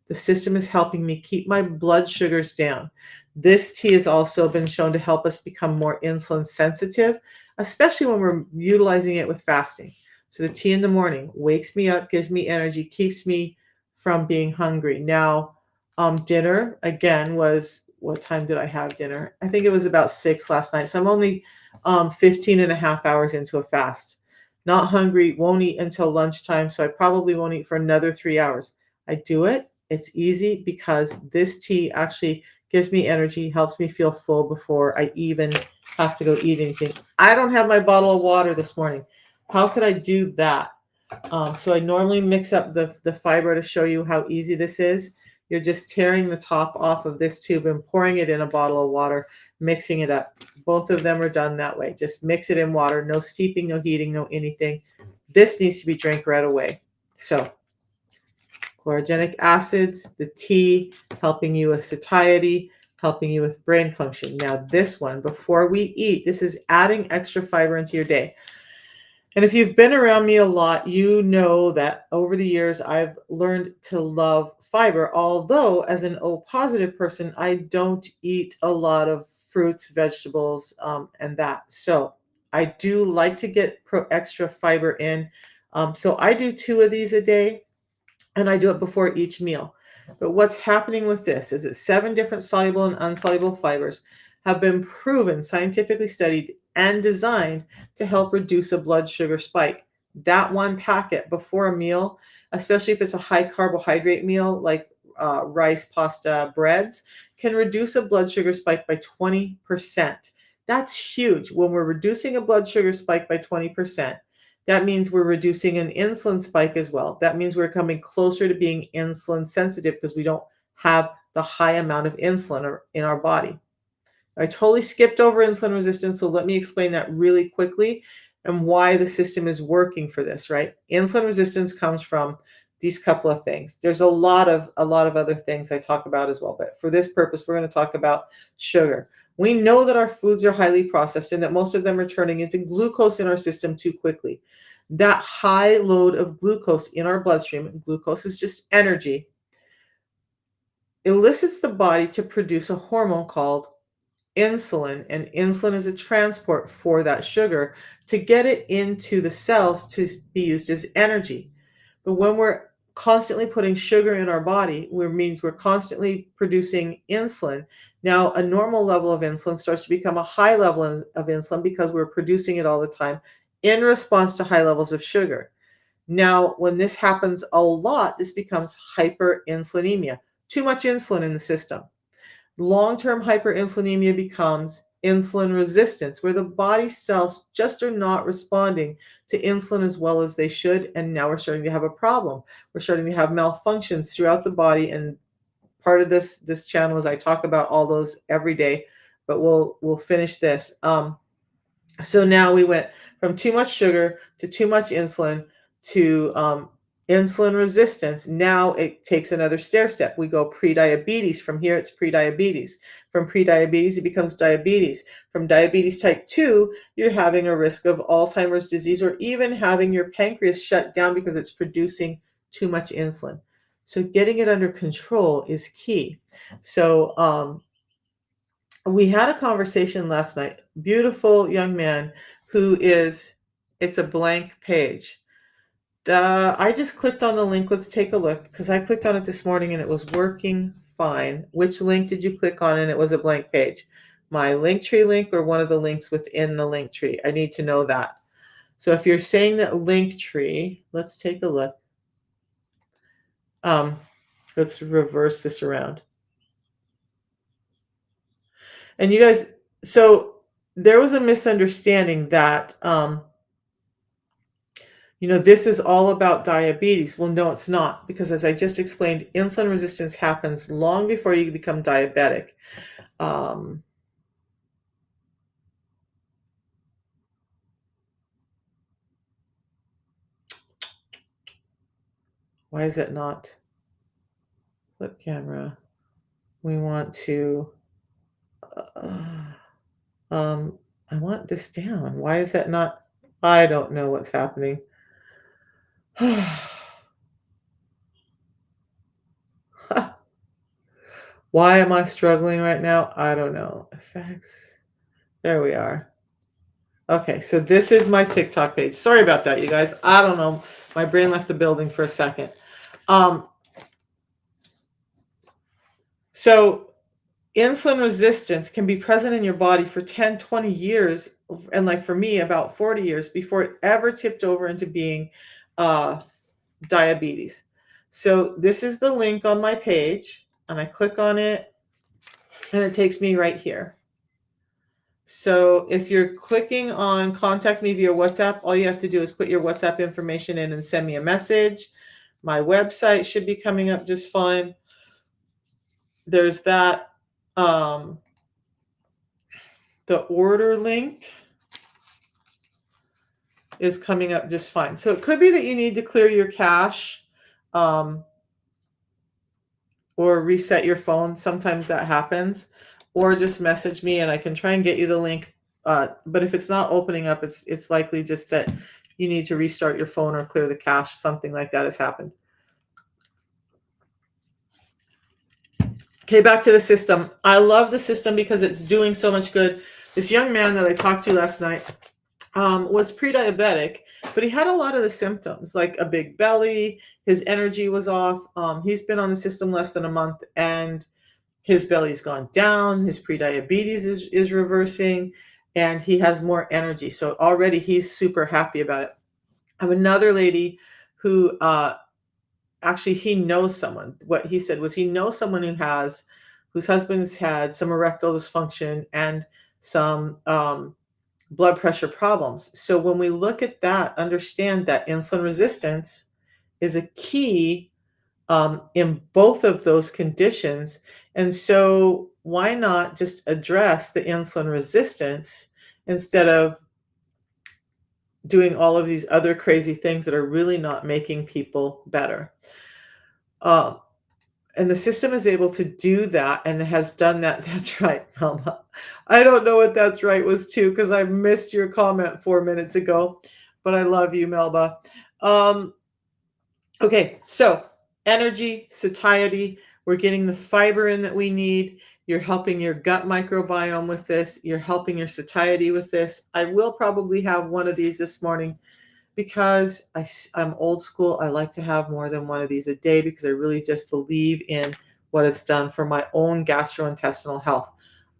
the system is helping me keep my blood sugars down. This tea has also been shown to help us become more insulin sensitive, especially when we're utilizing it with fasting. So the tea in the morning wakes me up, gives me energy, keeps me from being hungry. Now, dinner again was, what time did I have dinner? I think it was about 6 last night. So I'm only 15 and a half hours into a fast. Not hungry, won't eat until lunchtime, so I probably won't eat for another 3 hours. I do it. It's easy because this tea actually gives me energy, helps me feel full before I even have to go eat anything. I don't have my bottle of water this morning. How could I do that? So I normally mix up the fiber to show you how easy this is. You're just tearing the top off of this tube and pouring it in a bottle of water, mixing it up. Both of them are done that way. Just mix it in water, no steeping, no heating, no anything. This needs to be drank right away. So chlorogenic acids, the tea, helping you with satiety, helping you with brain function. Now this one, before we eat, this is adding extra fiber into your day. And if you've been around me a lot, you know that over the years I've learned to love fiber. Although, as an O positive person, I don't eat a lot of fruits, vegetables, and that. So I do like to get extra fiber in. So I do 2 of these a day, and I do it before each meal. But what's happening with this is that 7 different soluble and insoluble fibers have been proven, scientifically studied, and designed to help reduce a blood sugar spike. That one packet before a meal, especially if it's a high carbohydrate meal like rice, pasta, breads, can reduce a blood sugar spike by 20%. That's huge. When we're reducing a blood sugar spike by 20%, that means we're reducing an insulin spike as well. That means we're coming closer to being insulin sensitive because we don't have the high amount of insulin in our body. I totally skipped over insulin resistance, so let me explain that really quickly and why the system is working for this, right? Insulin resistance comes from these couple of things. There's a lot of other things I talk about as well, but for this purpose, we're going to talk about sugar. We know that our foods are highly processed and that most of them are turning into glucose in our system too quickly. That high load of glucose in our bloodstream, and glucose is just energy, elicits the body to produce a hormone called insulin, and insulin is a transport for that sugar to get it into the cells to be used as energy. But when we're constantly putting sugar in our body, which means we're constantly producing insulin. Now, a normal level of insulin starts to become a high level of insulin because we're producing it all the time in response to high levels of sugar. Now, when this happens a lot, this becomes hyperinsulinemia, too much insulin in the system. Long-term hyperinsulinemia becomes insulin resistance, where the body cells just are not responding to insulin as well as they should, and now we're starting to have a problem. We're starting to have malfunctions throughout the body, and part of this channel is I talk about all those every day, but we'll finish this. So now we went from too much sugar to too much insulin to insulin resistance. Now it takes another stair step. We go pre-diabetes. From here, it's pre-diabetes. From pre-diabetes, it becomes diabetes. From diabetes type 2, you're having a risk of Alzheimer's disease or even having your pancreas shut down because it's producing too much insulin. So getting it under control is key. So we had a conversation last night. Beautiful young man who is, it's a blank page. I just clicked on the link. Let's take a look because I clicked on it this morning and it was working fine. Which link did you click on and it was a blank page? my Linktree link or one of the links within the Linktree. I need to know that. So if you're saying that Linktree, let's take a look. Um, let's reverse this around. And you guys, so there was a misunderstanding that this is all about diabetes. Well, no, it's not, because as I just explained, insulin resistance happens long before you become diabetic. Um, why is it not? Flip camera. We want to, uh, I want this down. Why is that not? I don't know what's happening. Why am I struggling right now? I don't know. Effects. There we are. Okay, so this is my TikTok page. Sorry about that, you guys. I don't know. My brain left the building for a second. Um, so insulin resistance can be present in your body for 10, 20 years, and like for me, about 40 years before it ever tipped over into being uh, diabetes. So this is the link on my page, and I click on it, and it takes me right here. So if you're clicking on contact me via WhatsApp, all you have to do is put your WhatsApp information in and send me a message. My website should be coming up just fine. There's that. The order link is coming up just fine. So it could be that you need to clear your cache or reset your phone. Sometimes that happens. Or just message me and I can try and get you the link. But if it's not opening up, it's likely just that you need to restart your phone or clear the cache. Something like that has happened. Okay, back to the system. I love the system because it's doing so much good. This young man that I talked to last night was pre-diabetic, but he had a lot of the symptoms, like a big belly. His energy was off. He's been on the system less than a month, and his belly's gone down. His pre-diabetes is reversing, and he has more energy. So already he's super happy about it. I have another lady who actually he knows someone. What he said was he knows someone whose husband's had some erectile dysfunction and some blood pressure problems. So when we look at that, understand that insulin resistance is a key in both of those conditions. And so why not just address the insulin resistance instead of doing all of these other crazy things that are really not making people better? Um, and the system is able to do that and has done that. That's right, Melba. I don't know what that's right was too, because I missed your comment 4 minutes ago, but I love you, Melba. Um, okay, so energy, satiety, we're getting the fiber in that we need. You're helping your gut microbiome with this. You're helping your satiety with this. I will probably have one of these this morning because I'm old school. I like to have more than one of these a day because I really just believe in what it's done for my own gastrointestinal health.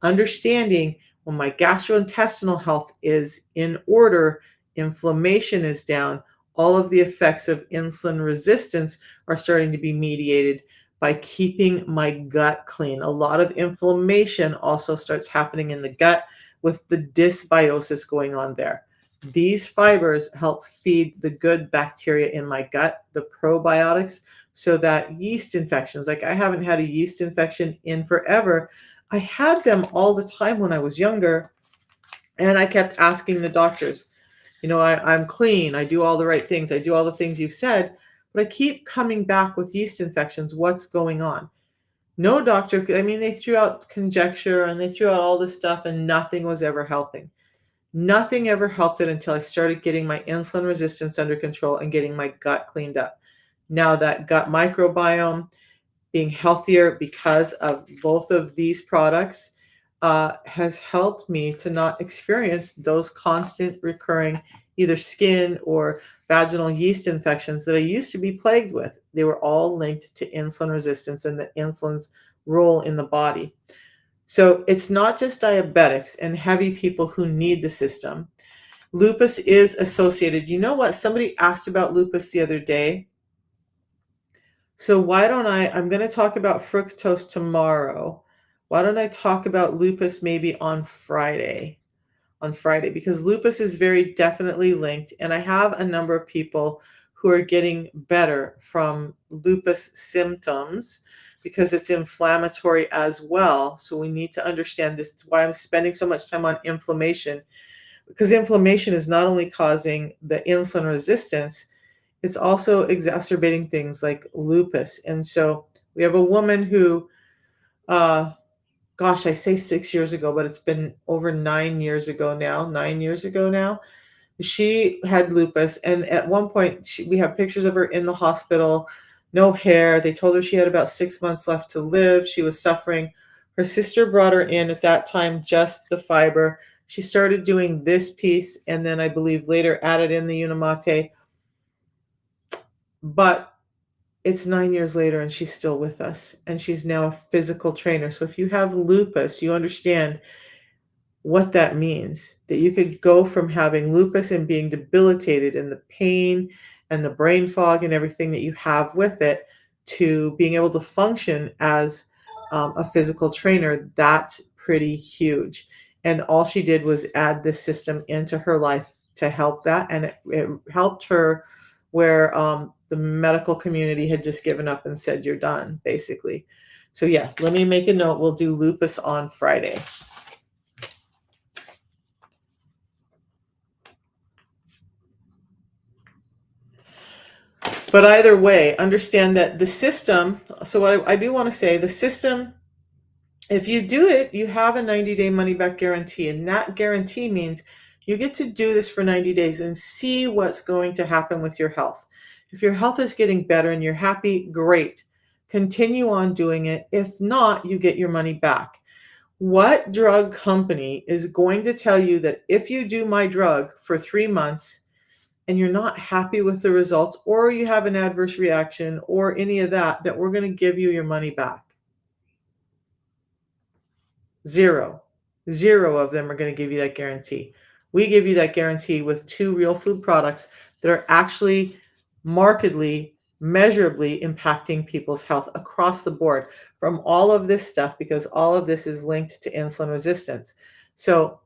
Understanding when my gastrointestinal health is in order, inflammation is down, all of the effects of insulin resistance are starting to be mediated by keeping my gut clean. A lot of inflammation also starts happening in the gut with the dysbiosis going on there. These fibers help feed the good bacteria in my gut, the probiotics, so that yeast infections, like I haven't had a yeast infection in forever. I had them all the time when I was younger, and I kept asking the doctors, I'm clean, I do all the right things, I do all the things you've said, but I keep coming back with yeast infections. What's going on? No doctor, I mean, they threw out conjecture and they threw out all this stuff, and nothing was ever helping. Nothing ever helped it until I started getting my insulin resistance under control and getting my gut cleaned up. Now that gut microbiome being healthier because of both of these products has helped me to not experience those constant recurring either skin or vaginal yeast infections that I used to be plagued with. They were all linked to insulin resistance and the insulin's role in the body. So it's not just diabetics and heavy people who need the system. Lupus is associated. You know what? Somebody asked about lupus the other day. So why don't I'm going to talk about fructose tomorrow. Why don't I talk about lupus maybe on Friday? On Friday, because lupus is very definitely linked. And I have a number of people who are getting better from lupus symptoms because it's inflammatory as well. So we need to understand this. It's why I'm spending so much time on inflammation, because inflammation is not only causing the insulin resistance, it's also exacerbating things like lupus. And so we have a woman who, uh, gosh, I say 6 years ago, but it's been over 9 years ago now. 9 years ago now, she had lupus, and at one point, we have pictures of her in the hospital, no hair. They told her she had about 6 months left to live. She was suffering. Her sister brought her in at that time, just the fiber. She started doing this piece, and then I believe later added in the Unimate. But it's 9 years later, and she's still with us, and she's now a physical trainer. So if you have lupus, you understand what that means, that you could go from having lupus and being debilitated and the pain and the brain fog and everything that you have with it to being able to function as a physical trainer. That's pretty huge. And all she did was add this system into her life to help that. And it helped her where the medical community had just given up and said, you're done, basically. So, yeah, let me make a note. We'll do lupus on Friday. But either way, understand that the system, so what I do want to say, the system, if you do it, you have a 90-day money back guarantee. And that guarantee means you get to do this for 90 days and see what's going to happen with your health. If your health is getting better and you're happy, great. Continue on doing it. If not, you get your money back. What drug company is going to tell you that if you do my drug for 3 months, and you're not happy with the results, or you have an adverse reaction or any of that, that we're going to give you your money back? Zero. Zero of them are going to give you that guarantee. We give you that guarantee with two real food products that are actually markedly, measurably impacting people's health across the board from all of this stuff, because all of this is linked to insulin resistance. So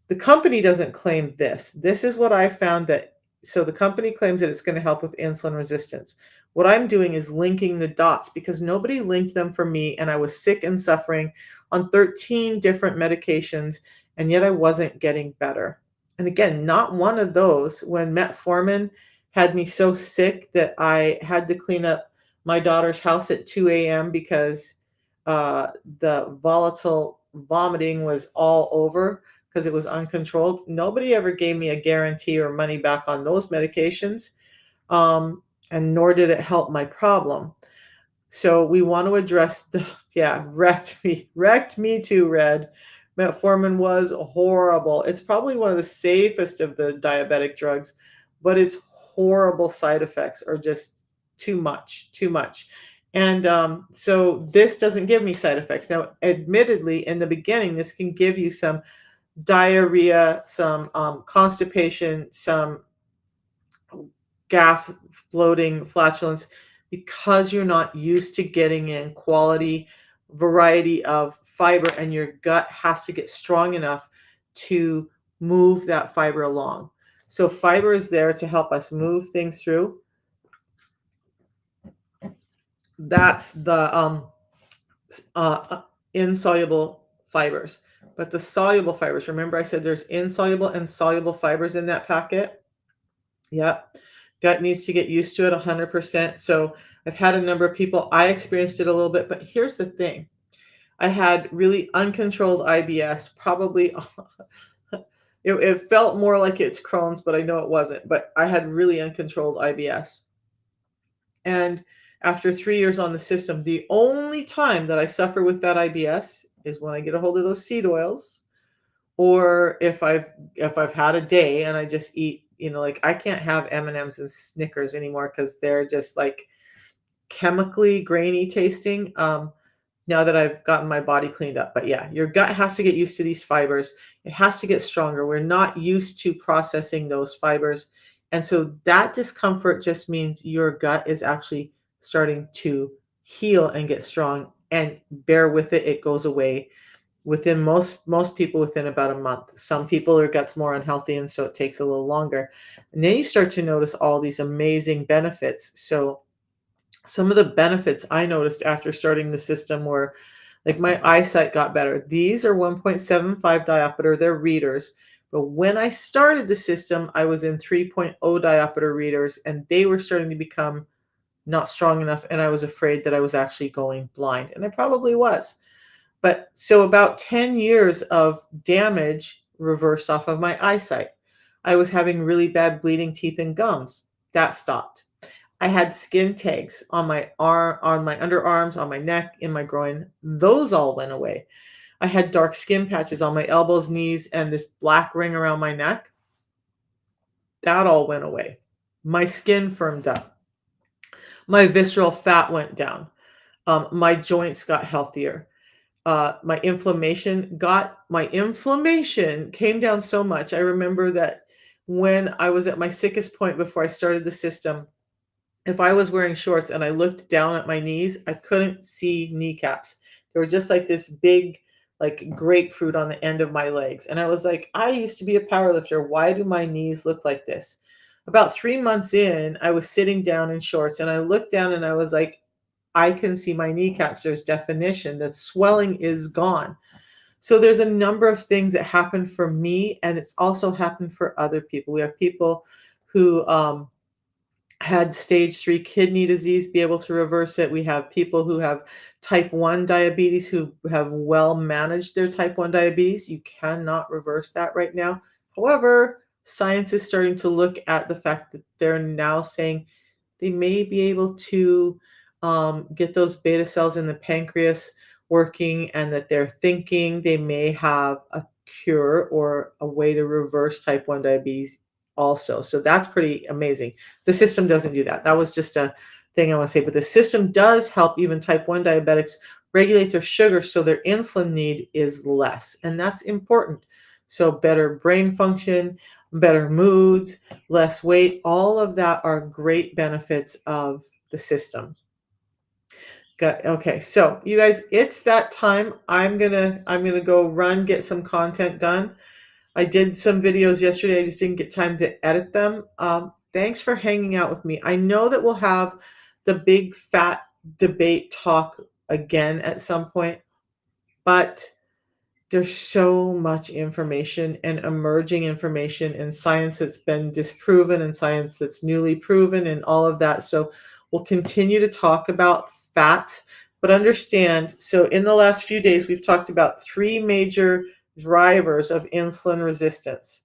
the company doesn't claim this. This is what I found that, so the company claims that it's going to help with insulin resistance. What I'm doing is linking the dots because nobody linked them for me, and I was sick and suffering on 13 different medications, and yet I wasn't getting better. And again, not one of those, when metformin had me so sick that I had to clean up my daughter's house at 2 a.m. because the volatile vomiting was all over because it was uncontrolled. Nobody ever gave me a guarantee or money back on those medications, and nor did it help my problem. So we want to address the, yeah, wrecked me too, Red. Metformin was horrible. It's probably one of the safest of the diabetic drugs, but its horrible side effects are just too much, too much. And so this doesn't give me side effects. Now, admittedly, in the beginning, this can give you some diarrhea, some constipation, some gas, bloating, flatulence, because you're not used to getting in quality variety of fiber, and your gut has to get strong enough to move that fiber along. So fiber is there to help us move things through. That's the insoluble fibers. But the soluble fibers, remember I said there's insoluble and soluble fibers in that packet? Yep. Gut needs to get used to it 100%. So I've had a number of people, I experienced it a little bit, but here's the thing. I had really uncontrolled IBS, probably it felt more like it's Crohn's, but I know it wasn't. But I had really uncontrolled IBS. And after 3 years on the system, the only time that I suffer with that IBS is when I get a hold of those seed oils, or if I've had a day and I just eat, like I can't have M&Ms and M's and Snickers anymore because they're just like chemically grainy tasting. now that I've gotten my body cleaned up. But yeah, your gut has to get used to these fibers. It has to get stronger. We're not used to processing those fibers. And so that discomfort just means your gut is actually starting to heal and get strong. And bear with it, it goes away within most people within about a month. Some people their gut's more unhealthy and so it takes a little longer. And then you start to notice all these amazing benefits. So some of the benefits I noticed after starting the system were like my eyesight got better. These are 1.75 diopter, they're readers. But when I started the system, I was in 3.0 diopter readers and they were starting to become not strong enough. And I was afraid that I was actually going blind. And I probably was. But so about 10 years of damage reversed off of my eyesight. I was having really bad bleeding teeth and gums. That stopped. I had skin tags on my arm, on my underarms, on my neck, in my groin. Those all went away. I had dark skin patches on my elbows, knees, and this black ring around my neck. That all went away. My skin firmed up. My visceral fat went down. My joints got healthier. My inflammation came down so much. I remember that when I was at my sickest point before I started the system, if I was wearing shorts and I looked down at my knees, I couldn't see kneecaps. They were just like this big, like grapefruit on the end of my legs. And I was like, I used to be a power lifter. Why do my knees look like this? About 3 months in, I was sitting down in shorts and I looked down and I was like, I can see my kneecaps. There's definition. The swelling is gone. So there's a number of things that happened for me, and it's also happened for other people. We have people who had stage 3 kidney disease be able to reverse it. We have people who have type 1 diabetes who have well managed their type 1 diabetes. You cannot reverse that right now. However, science is starting to look at the fact that they're now saying they may be able to get those beta cells in the pancreas working, and that they're thinking they may have a cure or a way to reverse type 1 diabetes also. So that's pretty amazing. The system doesn't do that. That was just a thing I want to say. But the system does help even type 1 diabetics regulate their sugar so their insulin need is less. And that's important. So better brain function, better moods, less weight, all of that are great benefits of the system. Got okay. So you guys, it's that time. I'm gonna go run, get some content done. I did some videos yesterday. I just didn't get time to edit them. Thanks for hanging out with me. I know that we'll have the big fat debate talk again at some point, but there's so much information and emerging information in science that's been disproven and science that's newly proven and all of that. So we'll continue to talk about fats, but understand, so in the last few days, we've talked about three major drivers of insulin resistance.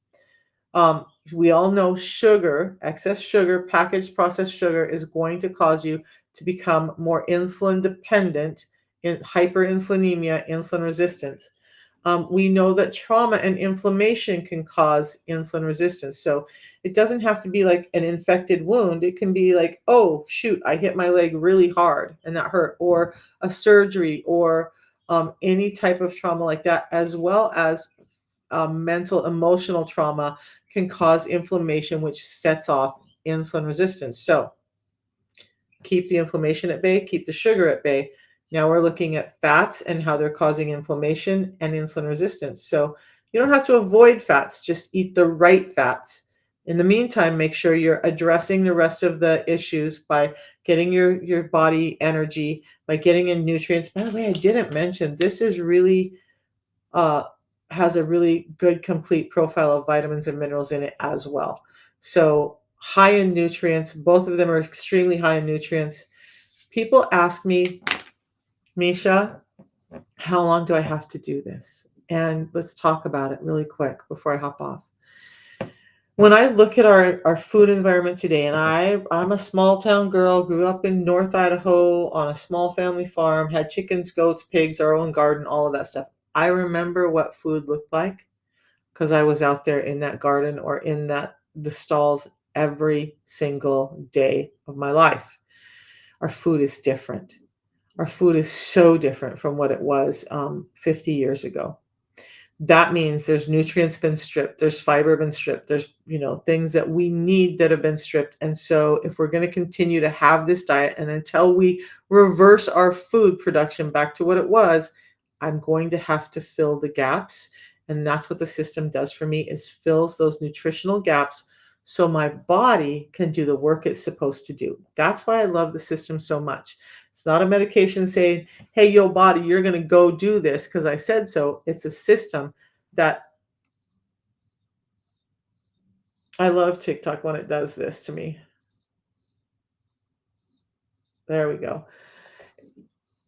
We all know sugar, excess sugar, packaged processed sugar is going to cause you to become more insulin dependent in hyperinsulinemia, insulin resistance. We know that trauma and inflammation can cause insulin resistance. So it doesn't have to be like an infected wound. It can be like, oh, shoot, I hit my leg really hard and that hurt, or a surgery, or any type of trauma like that, as well as mental, emotional trauma can cause inflammation, which sets off insulin resistance. So keep the inflammation at bay, keep the sugar at bay. Now we're looking at fats and how they're causing inflammation and insulin resistance. So you don't have to avoid fats, just eat the right fats. In the meantime, make sure you're addressing the rest of the issues by getting your body energy, by getting in nutrients. By the way, I didn't mention this is really uh, has a really good complete profile of vitamins and minerals in it as well. So high in nutrients, both of them are extremely high in nutrients. People ask me, Misha, how long do I have to do this? And let's talk about it really quick before I hop off. When I look at our food environment today, and I'm a small town girl, grew up in North Idaho on a small family farm, had chickens, goats, pigs, our own garden, all of that stuff. I remember what food looked like because I was out there in that garden or in the stalls every single day of my life. Our food is different. Our food is so different from what it was 50 years ago. That means there's nutrients been stripped, there's fiber been stripped, there's, things that we need that have been stripped. And so if we're going to continue to have this diet and until we reverse our food production back to what it was, I'm going to have to fill the gaps. And that's what the system does for me is fills those nutritional gaps so my body can do the work it's supposed to do. That's why I love the system so much. It's not a medication saying, hey, yo, body, you're going to go do this because I said so. It's a system that I love TikTok when it does this to me. There we go.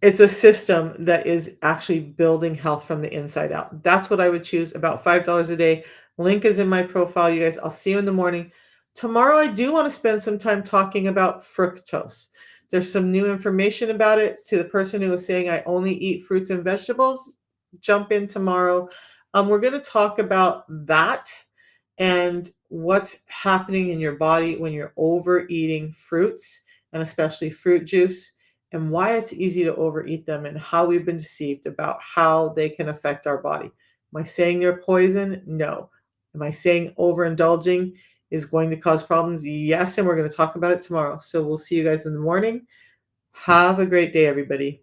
It's a system that is actually building health from the inside out. That's what I would choose, about $5 a day. Link is in my profile, you guys. I'll see you in the morning. Tomorrow, I do want to spend some time talking about fructose. There's some new information about it. To the person who was saying I only eat fruits and vegetables, jump in tomorrow. We're going to talk about that and what's happening in your body when you're overeating fruits and especially fruit juice and why it's easy to overeat them and how we've been deceived about how they can affect our body. Am I saying they're poison? No. Am I saying overindulging is going to cause problems? Yes, and we're going to talk about it tomorrow. So we'll see you guys in the morning. Have a great day, everybody.